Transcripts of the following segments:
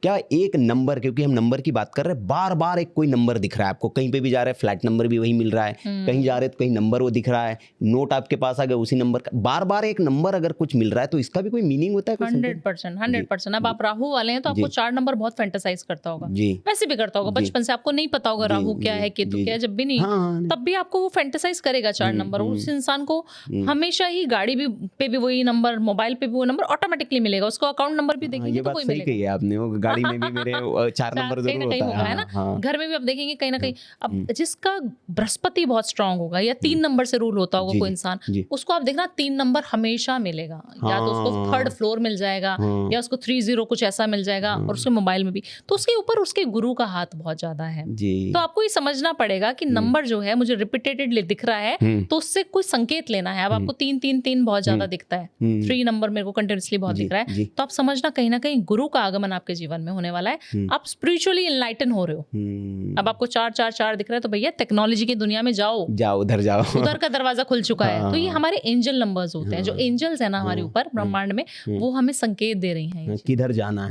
क्या एक नंबर, क्योंकि हम नंबर की बात कर रहे हैं, बार बार एक कोई नंबर दिख रहा है आपको, कहीं पे भी जा रहे हैं फ्लैट नंबर भी वही मिल रहा है, कहीं जा रहे हैं तो कहीं नंबर वो दिख रहा है, नोट आपके पास आ गया उसी नंबर का, बार बार एक नंबर अगर कुछ मिल रहा है तो इसका भी कोई मीनिंग होता है? 100%। अब आप राहु वाले हैं तो आपको 4 नंबर बहुत फैंटेसाइज करता होगा, वैसे भी करता होगा, बचपन से आपको नहीं पता होगा राहु क्या है केतु क्या है, जब भी नहीं तब भी आपको वो फैंटेसाइज करेगा 4 नंबर। उस इंसान को हमेशा ही गाड़ी भी पे भी वही नंबर, मोबाइल पे भी वो नंबर ऑटोमेटिकली मिलेगा, उसको अकाउंट नंबर भी देखेंगे तो कोई मिलेगा। सही कही आपने, वो गाड़ी में भी मेरे 4 नंबर जरूर होता है ना, घर में भी आप देखेंगे कहीं ना कहीं। अब जिसका बृहस्पति बहुत स्ट्रांग होगा या 3 नंबर से रूल होता होगा कोई इंसान, उसको आप देखना 3 नंबर हमेशा मिलेगा, या तो उसको 3rd फ्लोर मिल जाएगा या उसको 30 कुछ ऐसा मिल जाएगा, और उसके मोबाइल में भी। तो उसके ऊपर उसके गुरु का हाथ बहुत ज्यादा है। तो आपको ये समझना पड़ेगा कि नंबर जो है मुझे रिपीटेडली दिख रहा है तो उससे कोई संकेत लेना है। अब आपको 3 बहुत ज्यादा दिखता है, 3 नंबर मेरे को कंटिन्यूअसली बहुत दिख रहा है, तो आप समझना कहीं ना कहीं गुरु का आगमन आपके जीवन में होने वाला है, आप स्पिरिचुअली एनलाइटन हो रहे हो। अब आपको 4 दिख रहा है तो भैया टेक्नोलॉजी की दुनिया में जाओ, उधर जाओ, उधर का दरवाजा खुल चुका है। तो ये हमारे एंजल नंबर्स होते हैं, जो एंजल्स है ना हमारे ऊपर ब्रह्मांड में, वो हमें संकेत दे रही हैं, किधर जाना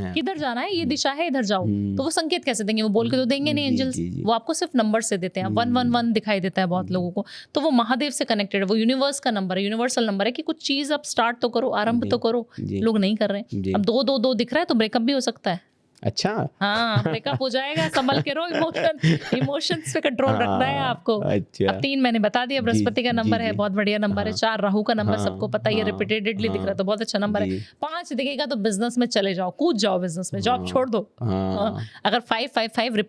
है, ये दिशा है, इधर जाओ। तो वो संकेत कैसे देंगे? वो बोल के तो देंगे नहीं एंजल्स, वो आपको सिर्फ नंबर से देते हैं। 111 दिखाई देता है बहुत लोगों को, तो वो महादेव से कनेक्टेड है, वो यूनिवर्स का नंबर है, यूनिवर्सल नंबर है कि कुछ चीज आप स्टार्ट तो करो, आरंभ तो करो। लोग नहीं कर रहे हैं। अब 2 दिख रहा है तो ब्रेकअप भी हो सकता है। अच्छा, हाँ, ब्रेकअप हो जाएगा, संभल के रहो, इमोशंस पे कंट्रोल रखना है आपको। अच्छा। अब 3 मैंने बता दिया, बृहस्पति का नंबर है, बहुत बढ़िया नंबर है। 4 राहु का नंबर सबको पता ही है, रिपीटेडली दिख रहा है तो बहुत अच्छा नंबर है। 5 दिखेगा तो बिजनेस में चले जाओ, कूद जाओ बिजनेस में, जॉब छोड़ दो। अगर 5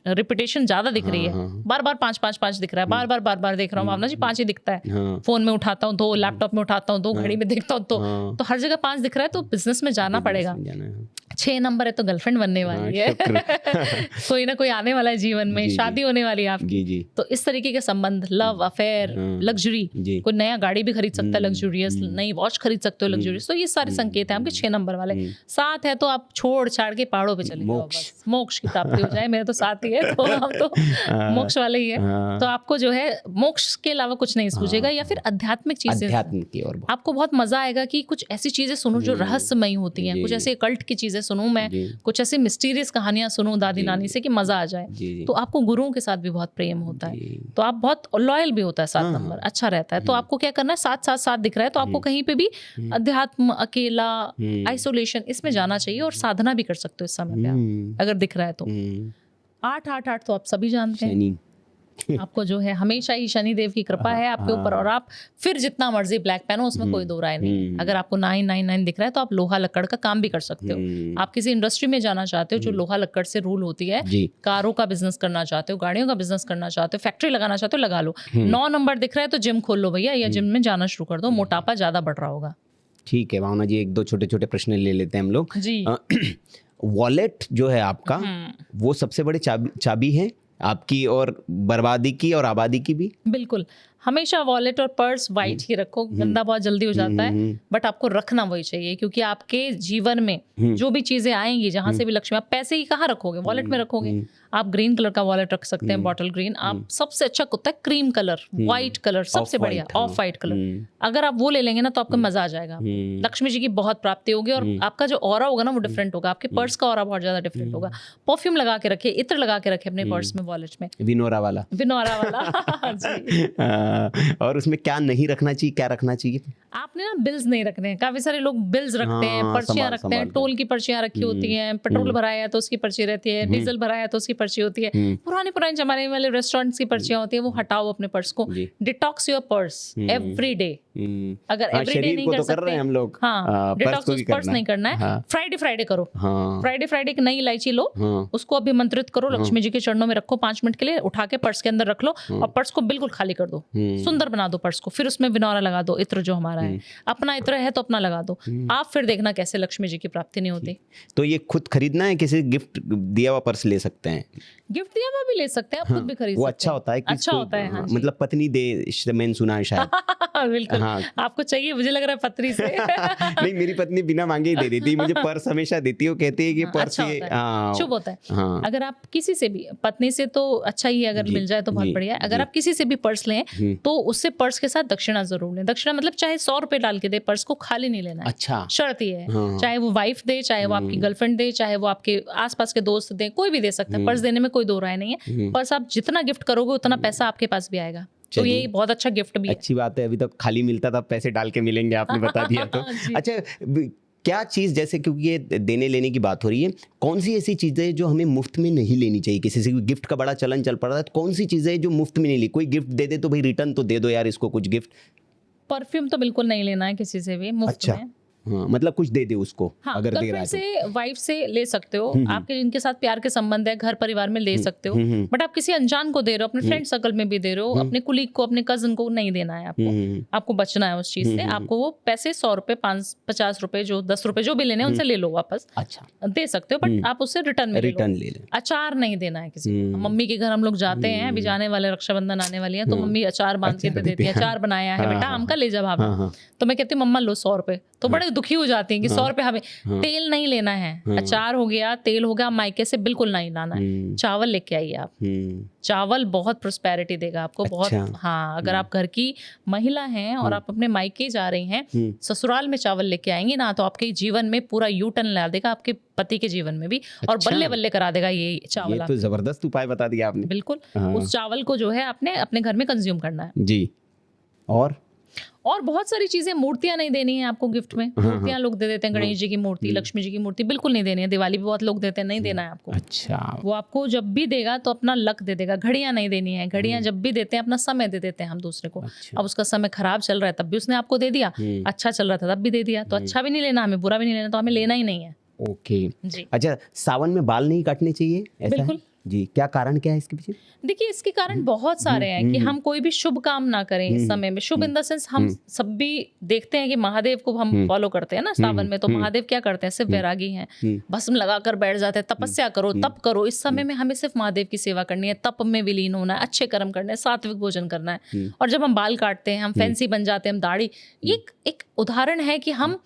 रिपीटेशन ज्यादा दिख रही है, बार बार 5 दिख रहा है, बार बार देख रहा हूँ भावना जी, 5 ही दिखता है। फोन में उठाता हूँ 2, लैपटॉप में उठाता हूँ 2, घड़ी में देखता हूँ तो हर जगह 5 दिख रहा है तो बिजनेस में जाना पड़ेगा। 6 नंबर है तो गर्लफ्रेंड बनने वाली है, कोई ना कोई आने वाला है जीवन में, शादी होने वाली है आपकी। तो इस तरीके के संबंध, लव अफेयर, लग्जरी, कोई नया गाड़ी भी खरीद सकता है लग्जूरियस, नई वॉच खरीद सकते हो लग्जूरियस। तो ये सारे संकेत हैं आपके 6 नंबर वाले। 7 है तो आप छोड़ छाड़ के पहाड़ों पे चले जाओ, बस मोक्ष की प्राप्ति हो जाए। मेरे तो 7 ही है तो हम तो मोक्ष वाले ही है। तो आपको जो है मोक्ष के अलावा कुछ नहीं सूझेगा, या फिर आध्यात्मिक चीजें आपको बहुत मजा आएगा कि कुछ ऐसी चीजें सुनो जो रहस्यमयी होती हैं, कुछ ऐसे कल्ट की चीजें सुनूं मैं, कुछ ऐसी मिस्टीरियस कहानियां सुनूं दादी नानी से कि मजा आ जाए। तो आपको गुरुओं के साथ भी बहुत प्रेम होता है, तो आप बहुत लॉयल भी होता है। 7 नंबर अच्छा रहता है। तो आपको क्या करना है, 7 दिख रहा है तो आपको कहीं पे भी अध्यात्म, अकेला, आइसोलेशन, इसमें जाना चाहिए, और साधना भी कर सकते हो इस समय पे आप, अगर दिख रहा है तो। 8 तो आप सभी जानते हैं, आपको जो है हमेशा ही शनि देव की कृपा है आपके ऊपर, और आप फिर जितना मर्जी ब्लैक पहनो, उसमें कोई दो राय नहीं। अगर आपको 9 दिख रहा है तो आप लोहा लक्कड़ का काम भी कर सकते हो। आप किसी इंडस्ट्री में जाना चाहते हो जो लोहा लक्कड़ से रूल होती है, कारों का बिजनेस करना चाहते हो, गाड़ियों का बिजनेस करना चाहते हो, फैक्ट्री लगाना चाहते हो, लगा लो। 9 नंबर दिख रहा है तो जिम खोल लो भैया, या जिम में जाना शुरू कर दो, मोटापा ज्यादा बढ़ रहा होगा। ठीक है भावना जी, 1-2 छोटे प्रश्न ले लेते हैं हम लोग जी। वॉलेट जो है आपका, वो सबसे बड़ी चाबी है आपकी, और बर्बादी की और आबादी की भी। बिल्कुल, हमेशा वॉलेट और पर्स वाइट ही रखो, गंदा बहुत जल्दी हो जाता है, बट आपको रखना वही चाहिए, क्योंकि आपके जीवन में जो भी चीजें आएंगी, जहां से भी लक्ष्मी, आप पैसे ही कहाँ रखोगे, वॉलेट में रखोगे। आप ग्रीन कलर का वॉलेट रख सकते हैं, बॉटल ग्रीन। आप सबसे अच्छा होता है क्रीम कलर, व्हाइट कलर, सबसे बढ़िया ऑफ व्हाइट कलर। अगर आप वो ले लेंगे ना तो आपको मजा आ जाएगा, लक्ष्मी जी की बहुत प्राप्ति होगी, और आपका जो ऑरा होगा ना वो डिफरेंट होगा, आपके पर्स का ऑरा बहुत ज्यादा डिफरेंट होगा। परफ्यूम लगा के रखिए, इत्र लगा के रखिए अपने पर्स में, वॉलेट में, विनोरा वाला और उसमें क्या नहीं रखना चाहिए, क्या रखना चाहिए? आपने ना बिल्स नहीं रखने हैं। काफी सारे लोग बिल्स रखते हैं, पर्चियां रखते हैं, टोल की पर्चियां रखी होती हैं, पेट्रोल भराया है तो उसकी पर्ची रहती है, डीजल भराया है तो उसकी पर्ची होती है, पुराने जमाने वाले रेस्टोरेंट्स की पर्चियां होती है। वो हटाओ अपने पर्स को, detox your purse every day. अगर एवरी डे नहीं कर सकते हम लोग, हाँ, डिटॉक्स पर्स नहीं करना है, फ्राइडे करो। फ्राइडे एक नई इलायची लो, उसको अभिमंत्रित करो, लक्ष्मी जी के चरणों में रखो 5 मिनट के लिए, उठा के पर्स के अंदर रख लो, और पर्स को बिल्कुल खाली कर दो, सुंदर बना दो पर्स को। फिर उसमें विनोरा लगा दो, इत्र जो हमारा है, अपना इत्र है तो अपना लगा दो। आप फिर देखना कैसे लक्ष्मी जी की प्राप्ति नहीं होती। तो ये खुद खरीदना है, किसी गिफ्ट दिया हुआ पर्स ले सकते हैं? गिफ्ट दिया हुआ भी ले सकते हैं, आप खुद भी खरीद सकते हैं। वो अच्छा होता है, अच्छा होता है, हाँ, मतलब पत्नी दे, मैंने सुना है शायद। बिल्कुल हाँ आपको चाहिए, मुझे लग रहा है पत्री से। नहीं, मेरी पत्नी बिना मांगे ही दे देती है मुझे, पर्स हमेशा देती है, वो कहती है कि पर्स अच्छा ये होता है, शुभ होता है। हाँ अगर आप किसी से भी, पत्नी से तो अच्छा ही है, अगर जी, मिल जाए तो बहुत जी, बढ़िया है। अगर जी। आप किसी से भी पर्स लें तो उससे पर्स के साथ दक्षिणा जरूर लें। दक्षिणा मतलब चाहे 100 रुपए डाल के दे, पर्स को खाली नहीं लेना है। अच्छा शर्त ये है, हाँ। चाहे वो वाइफ दे, चाहे वो आपकी गर्लफ्रेंड दे, चाहे वो आपके आसपास के दोस्त दे, कोई भी दे सकता है। पर्स देने में कोई दो राय नहीं है। पर्स आप जितना गिफ्ट करोगे उतना पैसा आपके पास भी आएगा, तो ये बहुत अच्छा गिफ्ट भी है। अच्छी बात है, अभी तक खाली मिलता था, पैसे डाल के मिलेंगे, आपने बता दिया तो। जी। अच्छा, क्या चीज़, जैसे क्योंकि ये देने लेने की बात हो रही है, कौन सी ऐसी चीज़ें जो हमें मुफ्त में नहीं लेनी चाहिए? किसी से गिफ्ट का बड़ा चलन चल पड़ा है, तो कौन सी चीज़ें जो मुफ्त में नहीं ली? कोई गिफ्ट दे दे तो भाई रिटर्न तो दे दो यार इसको कुछ गिफ्ट। परफ्यूम तो बिल्कुल नहीं लेना है किसी से भी मुफ्त अच्छा। में। हाँ, मतलब कुछ दे दे उसको, हाँ, अगर दे रहा गर्लफ्रेंड है तो। से, वाइफ से ले सकते हो, आपके जिनके साथ प्यार के संबंध है, घर परिवार में ले सकते हो। बट आप किसी अनजान को दे रहे हो, अपने फ्रेंड सर्कल में भी दे रहे हो, अपने कुलीग को, अपने कजन को नहीं देना है आपको। आपको बचना है उस चीज से। आपको वो पैसे 100 रुपए, 50 रुपए, जो 10 रुपए जो भी लेने हैं उनसे ले लो वापस। अच्छा, दे सकते हो, बट आप उससे रिटर्न में रिटर्न ले लें। अचार नहीं देना है किसी को। मम्मी के घर हम लोग जाते हैं, अभी जाने वाले रक्षाबंधन आने वाली है, तो मम्मी अचार बांध के दे देती है, अचार बनाया है बेटा आम का, ले जा भाभी। तो मैं कहती हूँ मम्मा लो 100 रुपए, तो बड़े दुखी हो जाती है कि 100 रुपए हमें। तेल नहीं लेना है, अचार हो गया, तेल हो गया, मायके से बिल्कुल नहीं लाना है। चावल लेके आइए आप, चावल बहुत प्रोस्पेरिटी देगा आपको, बहुत। हाँ, अगर आप घर की महिला हैं और आप अपने मायके जा रही हैं, ससुराल में चावल लेके आएंगी ना, तो आपके जीवन में पूरा यू टर्न ला देगा, आपके पति के जीवन में भी, और बल्ले बल्ले करा देगा ये चावल। ये तो जबरदस्त उपाय बता दिया आपने। बिल्कुल, उस चावल को जो है आपने अपने घर में कंज्यूम करना है जी। और बहुत सारी चीजें, मूर्तियां नहीं देनी है आपको गिफ्ट में। मूर्तियां लोग दे देते हैं, गणेश जी की मूर्ति, लक्ष्मी जी की मूर्ति बिल्कुल नहीं देनी है। दिवाली भी बहुत लोग देते हैं, नहीं देना है आपको। अच्छा, वो आपको जब भी देगा तो अपना लक दे देगा। घड़ियां नहीं देनी है, घड़ियां जब भी देते हैं अपना समय दे देते हैं हम दूसरे को। अब उसका समय खराब चल रहा है तब भी उसने आपको दे दिया, अच्छा चल रहा था तब भी दे दिया। तो अच्छा भी नहीं लेना हमें, बुरा भी नहीं लेना, तो हमें लेना ही नहीं है। ओके जी। अच्छा, सावन में बाल नहीं काटने चाहिए, ऐसा बिल्कुल। है? जी, क्या कारण क्या है इसके पीछे? देखिए, इसके कारण बहुत सारे हैं कि हम कोई भी शुभ काम ना करें इस समय में। शुभ इन द सेंस, हम सब भी देखते हैं कि महादेव को हम फॉलो करते हैं ना सावन में, तो महादेव क्या करते हैं, सिर्फ वैरागी हैं, भस्म लगाकर बैठ जाते हैं, तपस्या करो, तप करो। इस समय में हमें सिर्फ महादेव की सेवा करनी है, तप में विलीन होना है, अच्छे कर्म करने हैं, सात्विक भोजन करना है। और जब हम बाल काटते हैं, हम फैंसी बन जाते हैं, हम दाढ़ी, ये एक उदाहरण है कि हम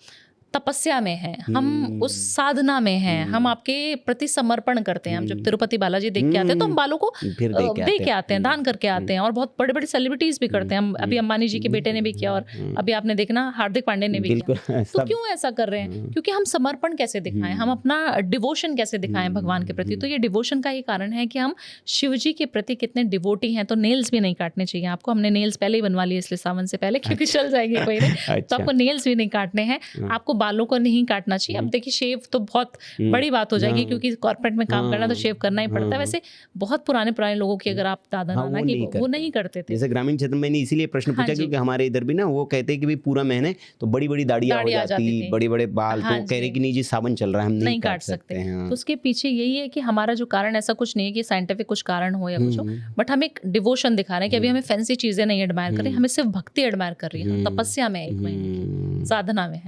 तपस्या में हैं, हम उस साधना में हैं, हम आपके प्रति समर्पण करते हैं। हम जब तिरुपति बालाजी देख के आते हैं तो हम बालों को दे के आते हैं, दान करके आते हैं। और बहुत बड़े बड़े सेलिब्रिटीज भी करते हैं। हम अभी अंबानी जी के बेटे ने भी किया, और अभी आपने देखना हार्दिक पांडे ने भी किया। तो क्यों ऐसा कर रहे हैं? क्योंकि हम समर्पण कैसे दिखाएं, हम अपना डिवोशन कैसे दिखाएं भगवान के प्रति। तो ये डिवोशन का ही कारण है कि हम शिव जी के प्रति कितने डिवोटी हैं। तो नेल्स भी नहीं काटने चाहिए आपको। हमने नेल्स पहले ही बनवा लिए इसलिए सावन से पहले, क्योंकि चल जाएंगे कोई नहीं। तो आपको नेल्स भी नहीं काटने हैं, आपको बालों को नहीं काटना चाहिए। अब देखिए, शेव तो बहुत बड़ी बात हो जाएगी, क्योंकि कॉर्पोरेट में काम करना तो शेव करना ही पड़ता है। वैसे बहुत पुराने लोगों की अगर आप दादा नाना की, वो नहीं करते थे। जैसे ग्रामीण क्षेत्र में इसीलिए प्रश्न पूछा क्योंकि हमारे इधर भी ना वो कहते हैं कि भाई पूरा महीने तो बड़ी बड़ी दाढ़ियां हो जाती, बड़े बड़े बाल, तो कह रहे कि नहीं जी सावन चल रहा है, हम नहीं काट सकते। तो उसके पीछे यही है कि हमारा जो कारण, ऐसा कुछ नहीं है कि साइंटिफिक कुछ कारण हो या कुछ हो, बट हम एक डिवोशन दिखा रहे हैं कि अभी हमें फैंसी चीजें नहीं एडमायर कर रहे, हमें सिर्फ भक्ति एडमायर कर रही है, तपस्या में, एक महीने की साधना में है।